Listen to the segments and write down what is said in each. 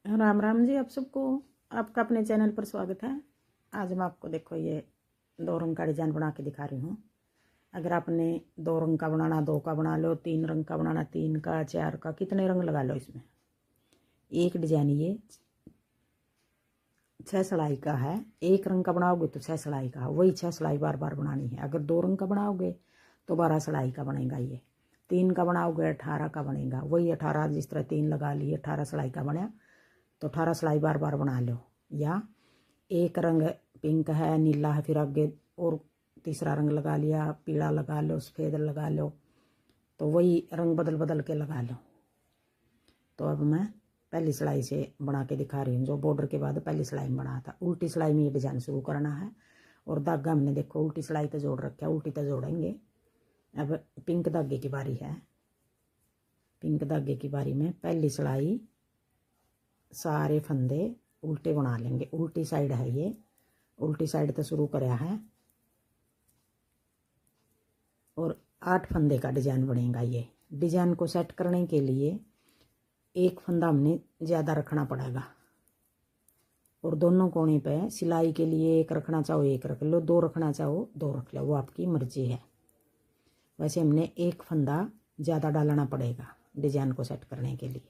राम राम जी। आप सबको आपका अपने चैनल पर स्वागत है। आज मैं आपको देखो ये 2 रंग का डिजाइन बना के दिखा रही हूँ। अगर आपने 2 रंग का बनाना 2 का बना लो, 3 रंग का बनाना 3 का, 4 का, कितने रंग लगा लो इसमें। एक डिजाइन ये 6 सिलाई का है। एक रंग का बनाओगे तो 6 सिलाई का, वही 6 सिलाई बार बार बनानी है। अगर 2 रंग का बनाओगे तो 12 सिलाई का बनेगा। ये 3 का बनाओगे 18 का बनेगा। वही 18, जिस तरह 3 लगा लिए 18 सिलाई का बना, तो 18 सिलाई बार बार बना लो। या एक रंग पिंक है, नीला है, फिर आगे और तीसरा रंग लगा लिया, पीला लगा लो, सफ़ेद लगा लो, तो वही रंग बदल बदल के लगा लो। तो अब मैं पहली सिलाई से बना के दिखा रही हूँ, जो बॉर्डर के बाद पहली सिलाई में बना था। उल्टी सिलाई में ये डिजाइन शुरू करना है। और धागा हमने देखो उल्टी सिलाई तो जोड़ रखा है, उल्टी तो जोड़ेंगे। अब पिंक धागे की बारी है। पिंक धागे की बारी में पहली सिलाई सारे फंदे उल्टे बना लेंगे। उल्टी साइड है ये, उल्टी साइड तो शुरू कराया है। और 8 फंदे का डिजाइन बनेगा। ये डिजाइन को सेट करने के लिए एक फंदा हमने ज़्यादा रखना पड़ेगा। और दोनों कोने पे सिलाई के लिए एक रखना चाहो एक रख लो, 2 रखना चाहो 2 रख लो, वो आपकी मर्जी है। वैसे हमने एक फंदा ज़्यादा डालना पड़ेगा डिजाइन को सेट करने के लिए।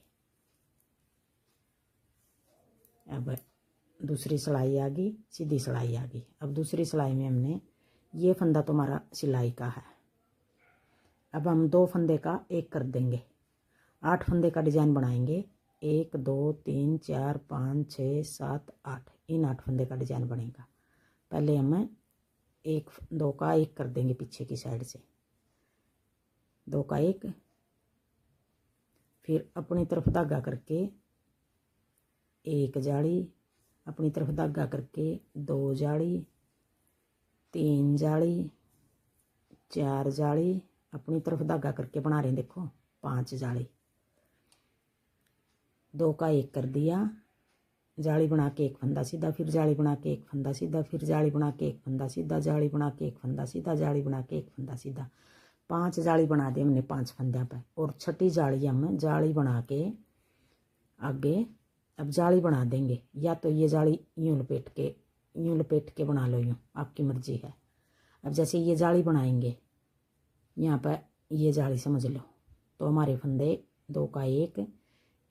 अब दूसरी सिलाई आ गई, सीधी सिलाई आ गई। अब दूसरी सिलाई में हमने ये फंदा तुम्हारा सिलाई का है। अब हम 2 फंदे का एक कर देंगे। 8 फंदे का डिजाइन बनाएंगे। 1 2 3 4 5 6 7 8, इन 8 फंदे का डिजाइन बनेगा। पहले हम 1 2 का एक कर देंगे पीछे की साइड से, 2 का एक, फिर अपनी तरफ धागा करके एक जाली, अपनी तरफ धागा करके 2 जाली, 3 जाली, 4 जाली, अपनी तरफ धागा करके बना रहे हैं देखो 5 जाली। 2 का एक कर दिया, जाली बना के एक फंदा सीधा, फिर जाली बना के एक फंदा सीधा, फिर जाली बना के एक फंदा सीधा, जाली बना के एक फंदा सीधा, जाली बना के एक फंदा सीधा। 5 जाली बना दी हमने 5 फंदे पर। और छठी जाली हम जाली बना के आगे अब जाली बना देंगे। या तो ये जाली यूँ लपेट के बना लो, यूँ आपकी मर्जी है। अब जैसे ये जाली बनाएंगे यहाँ पर, ये जाली समझ लो, तो हमारे फंदे 2 का एक,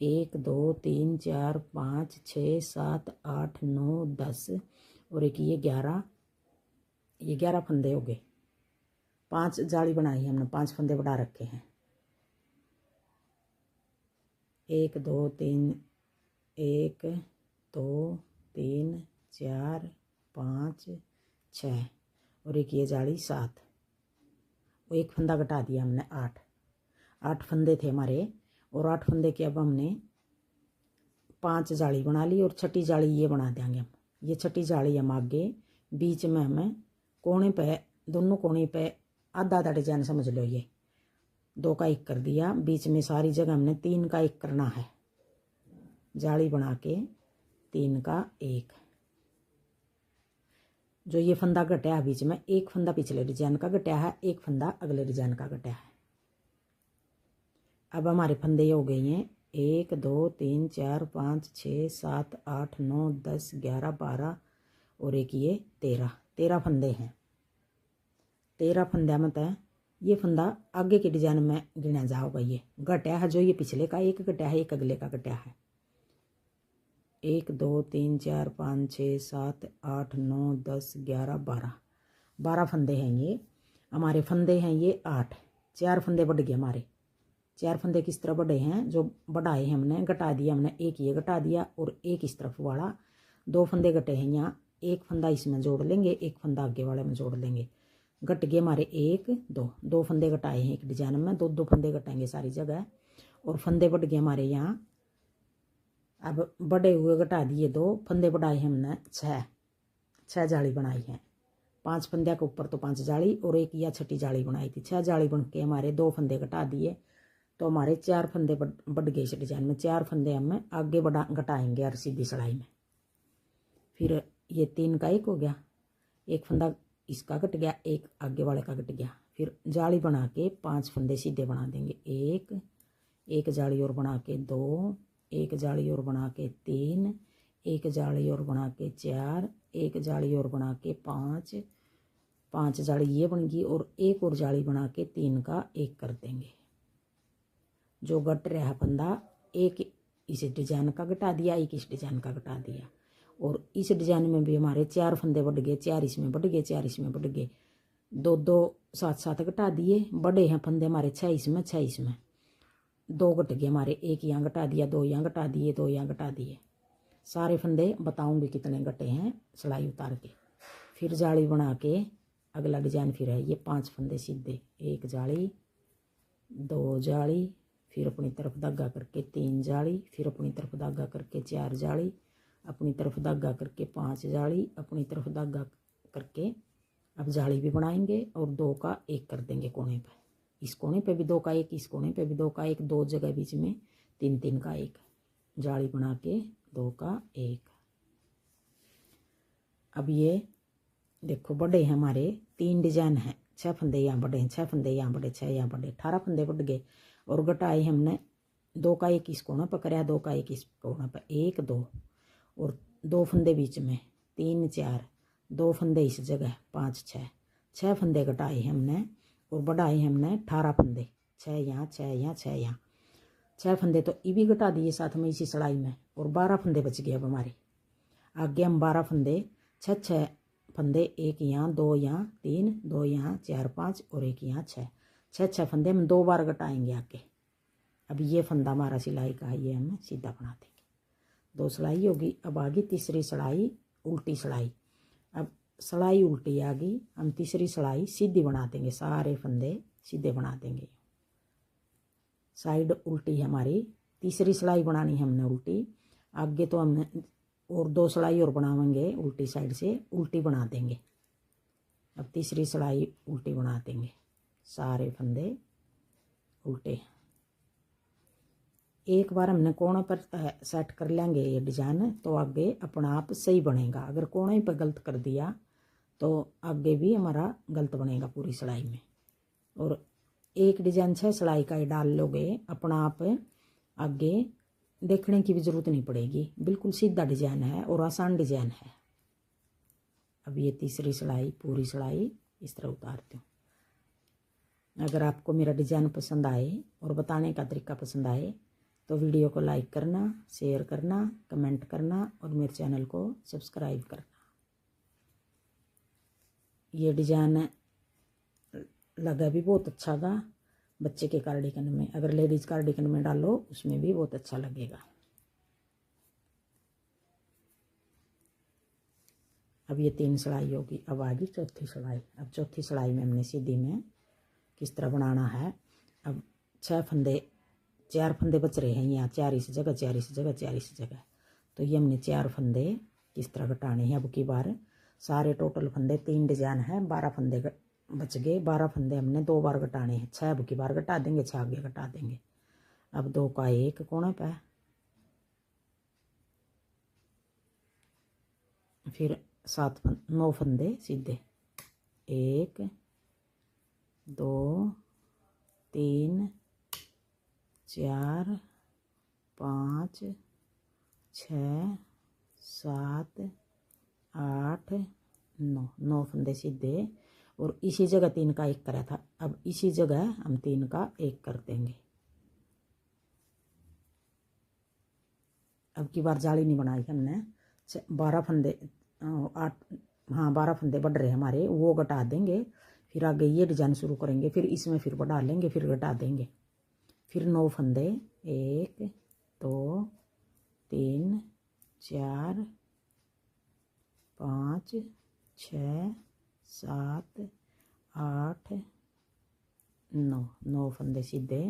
1 2 3 4 5 6 7 8 9 10 और एक ये 11, ये 11 फंदे हो गए। 5 जाली बनाई हमने, 5 फंदे बढ़ा रखे हैं। 1 2 3 1 2 3 4 5 6 और एक ये जाली 7, वो एक फंदा घटा दिया हमने। 8 फंदे थे हमारे। और 8 फंदे के अब हमने 5 जाली बना ली और छठी जाली ये बना देंगे हम। ये छठी जाली हम आगे बीच में हमें कोने पे, दोनों कोने पे आधा आधा डिजाइन समझ लो। ये 2 का एक कर दिया, बीच में सारी जगह हमने 3 का एक करना है। जाली बना के 3 का एक, जो ये फंदा घटा है बीच में, एक फंदा पिछले डिजाइन का घटा है, एक फंदा अगले डिजाइन का घटा है। अब हमारे फंदे हो गए हैं 1 2 3 4 5 6 7 8 9 10 11 12 और एक ये 13 फंदे हैं। 13 फंदे मतलब ये फंदा आगे के डिजाइन में गिना जाओगा। ये घटा है, जो ये पिछले का एक घटा है, एक अगले का घटा है। 1 2 3 4 5 6 7 8 9 10 11 12 फंदे हैं। ये हमारे फंदे हैं ये 8। 4 फंदे बढ़ गए हमारे। 4 फंदे किस तरह बढ़े हैं, जो बढ़ाए हैं हमने, घटा दिया हमने। एक ये घटा दिया और एक इस तरफ वाला, 2 फंदे घटे हैं यहाँ। एक फंदा इसमें जोड़ लेंगे, एक फंदा आगे वाले में जोड़ लेंगे। घट गए हमारे 1 2, 2 फंदे घटाए हैं एक डिजाइन में, 2 फंदे घटाएंगे सारी जगह। और फंदे बढ़ गए हमारे यहाँ। अब बड़े हुए घटा दिए 2 फंदे, बढ़ाए हैं हमने 6 जाली बनाई है। 5 फंदे के ऊपर तो 5 जाली और एक या छठी जाली बनाई थी। 6 जाली बन के हमारे 2 फंदे घटा दिए, तो हमारे 4 फंदे बढ़ गए इस डिजाइन में। 4 फंदे हम आगे घटाएंगे और सीधी सिलाई में। फिर ये 3 का एक हो गया, एक फंदा इसका कट गया, एक आगे वाले का कट गया। फिर जाली बना के 5 फंदे सीधे बना देंगे। एक जाली और बना के 2, एक जाली और बना के 3, एक जाली और बना के 4, एक जाली और बना के 5, 5 जाली ये बन गई और एक और जाली बना के 3 का 1 कर देंगे। जो गट रहा फंदा एक इस डिजाइन का घटा दिया, एक इस डिजाइन का घटा दिया। और इस डिजाइन में भी हमारे 4 फंदे बढ़ गए, 4 इसमें बढ़ गए, 4 इसमें बढ़ गए, 2 2 7 7 घटा दिए। बड़े हैं फंदे हमारे 6 इसमें, 6 इसमें, 2 घट गए हमारे, एक यहाँ घटा दिया, 2 यहाँ घटा दिए, 2 यहाँ घटा दिए। सारे फंदे बताऊंगी कितने घटे हैं सिलाई उतार के। फिर जाली बना के अगला डिजाइन फिर है ये 5 फंदे सीधे, 1 जाली, 2 जाली, फिर अपनी तरफ धागा करके 3 जाली, फिर अपनी तरफ धागा करके 4 जाली, अपनी तरफ धागा करके 5 जाली, अपनी तरफ धागा करके अब जाली भी बनाएंगे और 2 का 1 कर देंगे कोने पे। इस कोने पे भी 2 का 1, इस कोने पे भी 2 का 1, 2 जगह बीच में 3 3 का 1, जाली बना के 2 का 1। अब ये देखो बड़े हैं हमारे 3 डिजाइन हैं, 6 फंदे यहाँ बड़े हैं, 6 फंदे यहाँ बड़े, 6 यहाँ बड़े, 18 फंदे बढ़ गए। और घटाए हमने 2 का 1 इस कोना पर कराया, 2 का 1 इस कोना पर, 1 2 और 2 फंदे बीच में, 3 4, 2 फंदे इस जगह, 5 6, 6 फंदे घटाए हमने और बढ़ाए हमने 18 फंदे, 6 यहाँ 6 यहाँ 6 यहाँ, 6 फंदे तो ये भी घटा दिए साथ में इसी सिलाई में। और 12 फंदे बच गए अब हमारे। आगे हम 12 फंदे, 6 6 फंदे, 1 यहाँ 2 यहाँ 3, 2 यहाँ 4 5 और 1 यहाँ 6, 6 6 फंदे हम 2 बार घटाएंगे आगे। अब ये फंदा हमारा सिलाई का है, ये हम सीधा बना देंगे। 2 सिलाई होगी। अब आगे तीसरी सिलाई उल्टी सिलाई। अब सिलाई उल्टी आ गई, हम तीसरी सिलाई सीधी बना देंगे, सारे फंदे सीधे बना देंगे। साइड उल्टी हमारी, तीसरी सिलाई बनानी हमने उल्टी। आगे तो हमने और 2 सिलाई और बनाएंगे उल्टी साइड से, उल्टी बना देंगे। अब तीसरी सिलाई उल्टी बना देंगे, सारे फंदे उल्टे। एक बार हमने कोने पर सेट कर लेंगे ये डिजाइन तो आगे अपना आप सही बनेगा। अगर कोने पर गलत कर दिया तो आगे भी हमारा गलत बनेगा पूरी सिलाई में। और एक डिजाइन 6 सिलाई का ही डाल लोगे, अपना आप आगे देखने की भी ज़रूरत नहीं पड़ेगी। बिल्कुल सीधा डिजाइन है और आसान डिजाइन है। अब ये तीसरी सिलाई पूरी सिलाई इस तरह उतारती हूँ। अगर आपको मेरा डिजाइन पसंद आए और बताने का तरीका पसंद आए तो वीडियो को लाइक करना, शेयर करना, कमेंट करना और मेरे चैनल को सब्सक्राइब करना। ये डिजाइन लगा भी बहुत अच्छा था बच्चे के कार्डिगन में। अगर लेडीज़ कार्डिगन में डालो उसमें भी बहुत अच्छा लगेगा। अब ये 3 सिलाई होगी। अब आ गई चौथी सिलाई। अब चौथी सिलाई में हमने सीधी में किस तरह बनाना है। अब 6 फंदे, 4 फंदे बच रहे हैं यहाँ, 4 इस जगह, 4 इस जगह, 4 इस जगह। तो ये हमने 4 फंदे किस तरह घटाने हैं। अब की बार सारे टोटल फंदे 3 डिजाइन है, 12 फंदे बच गए। 12 फंदे हमने 2 बार घटाने हैं। 6 अब की बार घटा देंगे, 6 आगे घटा देंगे। अब 2 का 1 कोने पे, फिर 9 फंदे सीधे, 1 2 3 4 5 6 7 8 9, 9 फंदे सीधे। और इसी जगह 3 का 1 करा था, अब इसी जगह हम 3 का 1 कर देंगे। अब की बार जाली नहीं बनाई हमने। 12 फंदे 8, हाँ 12 फंदे बढ़ रहे हमारे, वो घटा देंगे। फिर आगे ये डिजाइन शुरू करेंगे, फिर इसमें फिर बढ़ा लेंगे, फिर घटा देंगे। फिर 9 फंदे, 1 2 3 4 5 6 7 8 9, 9 फंदे सीधे।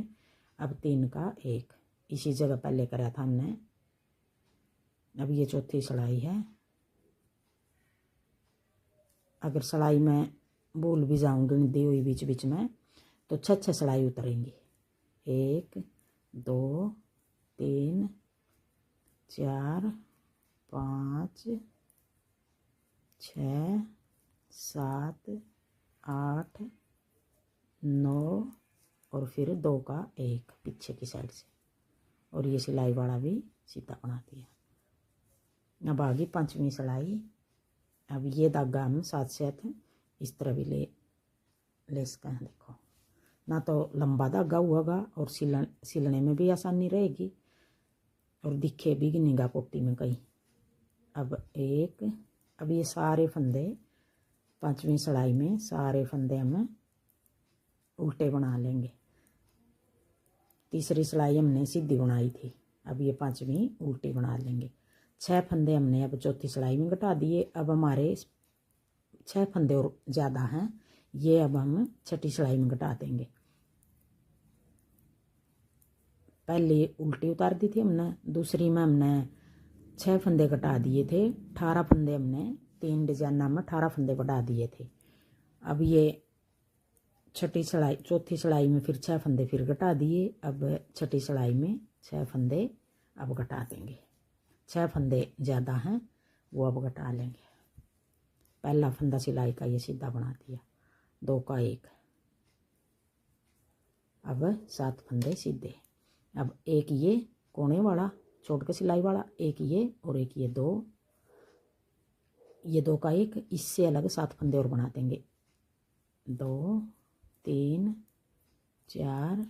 अब 3 का 1 इसी जगह पहले करा था हमने। अब ये चौथी सिलाई है। अगर सिलाई में भूल भी जाऊंगी दी हुई बीच बीच में तो 6 सिलाई उतरेंगी। 1 2 3 4 5 6 7 8 9 और फिर 2 का 1 पीछे की साइड से। और ये सिलाई वाला भी सीधा बना दिया। अब आ गई 5वीं सिलाई। अब ये धागा हम साथ साथ इस तरह भी ले सकते हैं। देखो ना तो लंबा धागा हुआगा और सिलने में भी आसानी रहेगी और दिखे भी निगाह पोटी में कहीं। अब ये सारे फंदे 5वीं सिलाई में सारे फंदे हम उल्टे बना लेंगे। तीसरी सिलाई हमने सीधी बनाई थी, अब ये 5वीं उल्टी बना लेंगे। 6 फंदे हमने अब चौथी सिलाई में घटा दिए। अब हमारे 6 फंदे और ज़्यादा हैं, ये अब हम छठी सिलाई में घटा देंगे। पहले उल्टी उतार दी थी हमने, दूसरी में हमने 6 फंदे घटा दिए थे। 18 फंदे हमने 3 डिजाइन में 18 फंदे बढ़ा दिए थे। अब ये छठी सिलाई चौथी सिलाई में फिर 6 फंदे फिर घटा दिए। अब छठी सिलाई में 6 फंदे अब घटा देंगे। 6 फंदे ज़्यादा हैं वो अब घटा लेंगे। पहला फंदा सिलाई का ये सीधा बना दिया, 2 का 1। अब 7 फंदे सीधे। अब एक ये कोने वाला छोड़ के सिलाई वाला, एक ये और एक ये 2, ये 2 का 1, इससे अलग 7 फंदे और बना देंगे। 2 3 4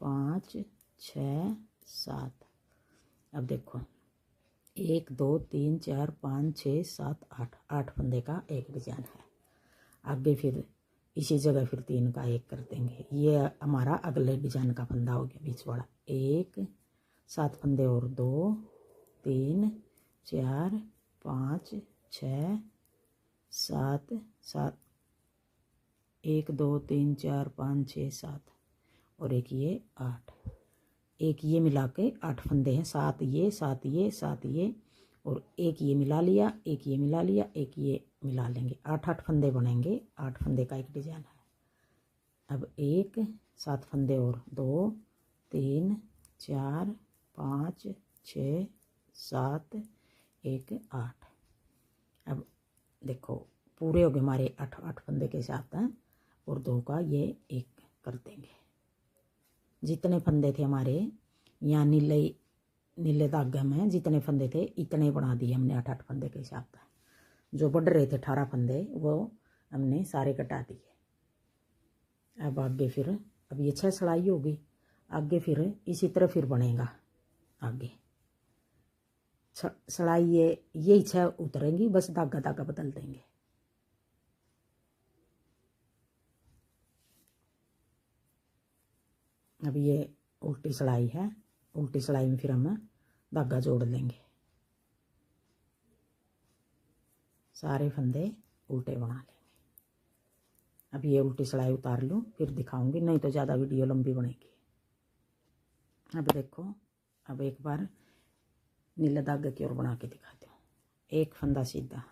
5 6 7। अब देखो 1 2 3 4 5 6 7 8, 8 फंदे का एक डिजाइन है। आगे फिर इसी जगह फिर 3 का 1 कर देंगे। ये हमारा अगले डिजाइन का फंदा हो गया बीच वाला। 1 7 फंदे और 2 3 4 5 6 7 7, 1 2 3 4 5 6 7 और एक ये 8, एक ये मिला के 8 फंदे हैं। 7 ये 7 ये 7 ये और एक ये मिला लिया, एक ये मिला लिया, एक ये मिला लेंगे। 8 फंदे बनेंगे। 8 फंदे का एक डिजाइन है। अब 1 7 फंदे और 2 3 4 5 6 7 1 8। अब देखो पूरे हो गए हमारे 8 फंदे के साथ हैं और 2 का ये 1 कर देंगे। जितने फंदे थे हमारे यहाँ नीले धागे में जितने फंदे थे इतने बना दिए हमने 8 फंदे के हिसाब से। जो बढ़ रहे थे 18 फंदे वो हमने सारे कटा दिए। अब आगे फिर अब ये 6 सिलाई होगी। आगे फिर इसी तरह फिर बनेगा। आगे सिलाई यही 6 उतरेंगी, बस धागा धागा बदल देंगे। अब ये उल्टी सिलाई है। उल्टी सिलाई में फिर हम धागा जोड़ लेंगे। सारे फंदे उल्टे बना लेंगे। अब ये उल्टी सिलाई उतार लूँ फिर दिखाऊंगी, नहीं तो ज़्यादा वीडियो लंबी बनेगी। अब देखो अब एक बार नीले धागे की ओर बना के दिखाती हूँ। एक फंदा सीधा।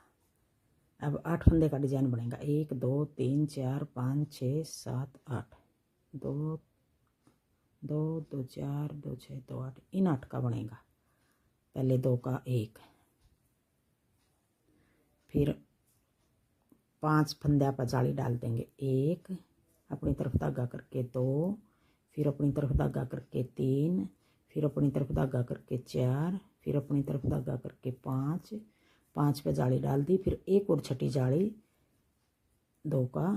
अब 8 फंदे का डिजाइन बनेगा। 1 2 3 4 5 6 7 8, 2 2 2 4 2 6 2 8, इन 8 का बनेगा। पहले 2 का 1, फिर 5 फंदे पर जाली डाल देंगे। 1 अपनी तरफ धागा करके 2, फिर अपनी तरफ धागा करके 3, फिर अपनी तरफ धागा करके 4, फिर अपनी तरफ धागा करके 5, 5 पे जाली डाल दी। फिर एक और छठी जाली 2 का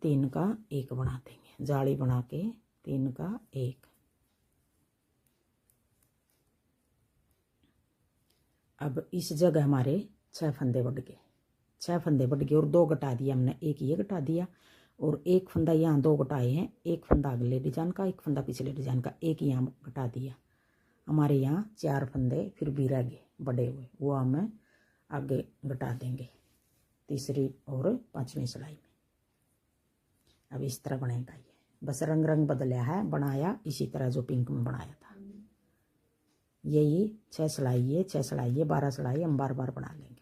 3 का 1 बना देंगे। जाली बना के 3 का 1। अब इस जगह हमारे 6 फंदे बढ़ गए। 6 फंदे बढ़ गए और 2 घटा दिया हमने। एक ये घटा दिया और एक फंदा यहाँ 2 घटाए हैं। एक फंदा अगले डिजाइन का, एक फंदा पिछले डिजाइन का, एक यहाँ घटा दिया। हमारे यहाँ 4 फंदे फिर भी रह गए बड़े हुए, वो हम आगे घटा देंगे तीसरी और 5वीं सिलाई में। अब इस तरह बनेगा ये, बस रंग बदला है, बनाया इसी तरह जो पिंक में बनाया था। यही 6 सिलाई ये 6 सिलाई ये 12 सिलाई हम बार बार बना लेंगे।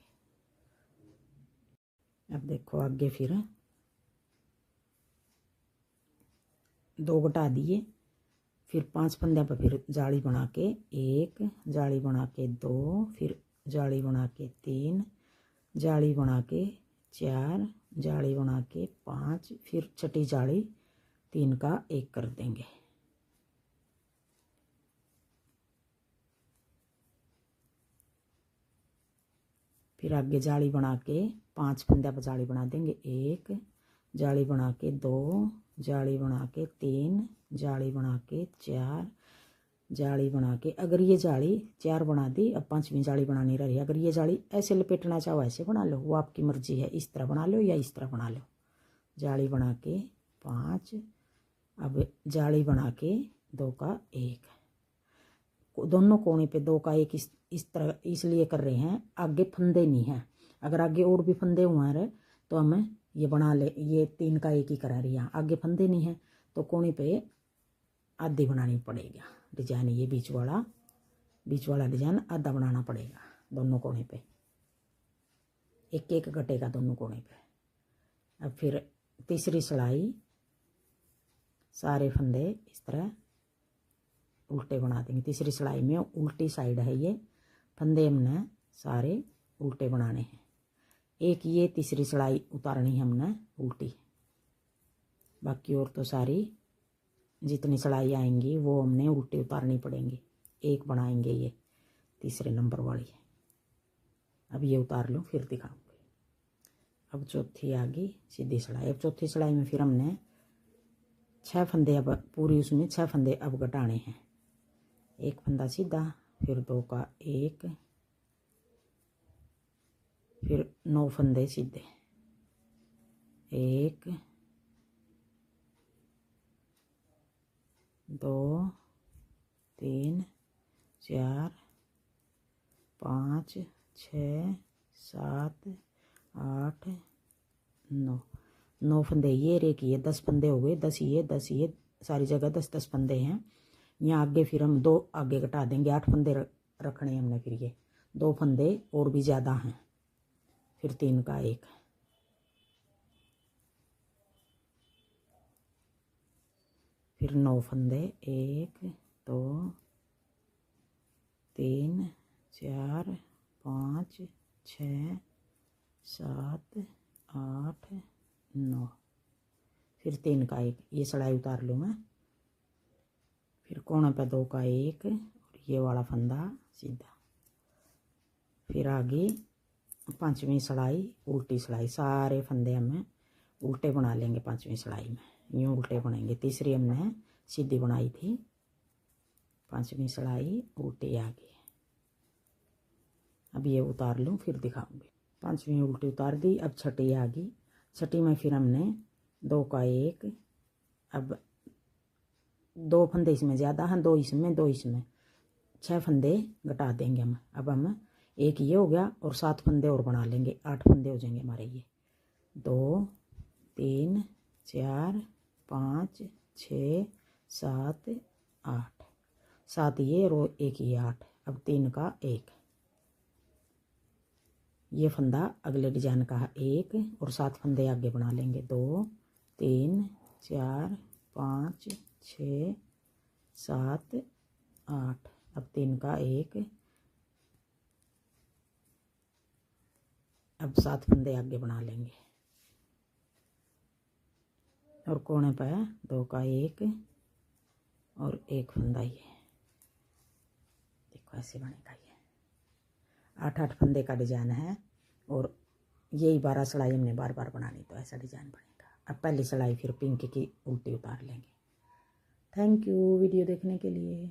अब देखो आगे फिर 2 घटा दिए। फिर 5 फंदे पर फिर जाली बना के 1, जाली बना के 2, फिर जाली बना के 3, जाली बना के 4, जाली बना के 5, फिर छठी जाली 3 का 1 कर देंगे। फिर आगे जाली बना के 5 फंदे पर जाली बना देंगे। 1 जाली बना के 2 जाली बना के 3 जाली बना के 4 जाली बना के, अगर ये जाली 4 बना दी, अब 5वीं जाली बनानी रही। अगर ये जाली ऐसे लपेटना चाहो ऐसे बना लो, वो आपकी मर्जी है। इस तरह बना लो या इस तरह बना लो। जाली बना के 5, अब जाली बना के 2 का 1, दोनों कोने पे 2 का 1 इस तरह इसलिए कर रहे हैं, आगे फंदे नहीं हैं। अगर आगे और भी फंदे हुए हैं तो हमें ये बना ले, ये 3 का 1 ही करा रही है। आगे फंदे नहीं हैं तो कोने पे आधी बनानी पड़ेगा डिजाइन। ये बीच वाला डिजाइन आधा बनाना पड़ेगा दोनों कोने पे, एक एक घटेगा दोनों कोने पे। अब फिर तीसरी सिलाई सारे फंदे इस तरह उल्टे बना देंगे। तीसरी सिलाई में उल्टी साइड है, ये फंदे हमने सारे उल्टे बनाने हैं। एक ये तीसरी सिलाई उतारनी है हमने उल्टी, बाकी और तो सारी जितनी सिलाई आएंगी वो हमने उल्टी उतारनी पड़ेंगी। एक बनाएंगे ये तीसरे नंबर वाली। अब ये उतार लो फिर दिखाऊंगी। अब चौथी आ गई सीधी सिलाई। अब चौथी सिलाई में फिर हमने 6 फंदे, अब पूरी उसमें 6 फंदे अब घटाने हैं। 1 फंदा सीधा, फिर 2 का 1, फिर 9 फंदे सीधे। 1 2 3 4 5 6 7 8 9, 9 फंदे ये रे किए, 10 फंदे हो गए। 10 ये सारी जगह 10 फंदे हैं। यहाँ आगे फिर हम 2 आगे घटा देंगे, 8 फंदे रखने हैं हमने। फिर ये 2 फंदे और भी ज़्यादा हैं, फिर 3 का 1, फिर 9 फंदे। 1 2 3 4 5 6 7 8 9, फिर 3 का 1। ये सिलाई उतार लूँ मैं। फिर कोने पे 2 का 1 और ये वाला फंदा सीधा। फिर आगे 5वीं सिलाई उल्टी सिलाई, सारे फंदे हमें उल्टे बना लेंगे। 5वीं सिलाई में यूँ उल्टे बनेंगे। तीसरी हमने सीधी बनाई थी, 5वीं सिलाई उल्टी आ गई। अब ये उतार लूँ फिर दिखाऊंगी। 5वीं उल्टी उतार दी। अब छठी आ गई। छठी में फिर हमने 2 का 1, अब 2 फंदे इसमें ज़्यादा हैं, 2 इसमें 2 इसमें, 6 फंदे घटा देंगे हम। अब हम 1 ये हो गया और 7 फंदे और बना लेंगे, 8 फंदे हो जाएंगे हमारे। ये 2 3 4 5 6 7 8, 7 ये और 1 ये 8। अब 3 का 1, ये फंदा अगले डिजाइन का है 1 और 7 फंदे आगे बना लेंगे। 2 3 4 5 6 7 8, अब 3 का 1, अब 7 फंदे आगे बना लेंगे और कोने पे 2 का 1 और 1 फंदा। ये देखो ऐसे बनेगा। ये 8 फंदे का डिजाइन है और यही 12 सिलाई हमने बार बार बनानी, तो ऐसा डिजाइन बनेगा। अब पहली सिलाई फिर पिंक की उल्टी उतार लेंगे। थैंक यू वीडियो देखने के लिए।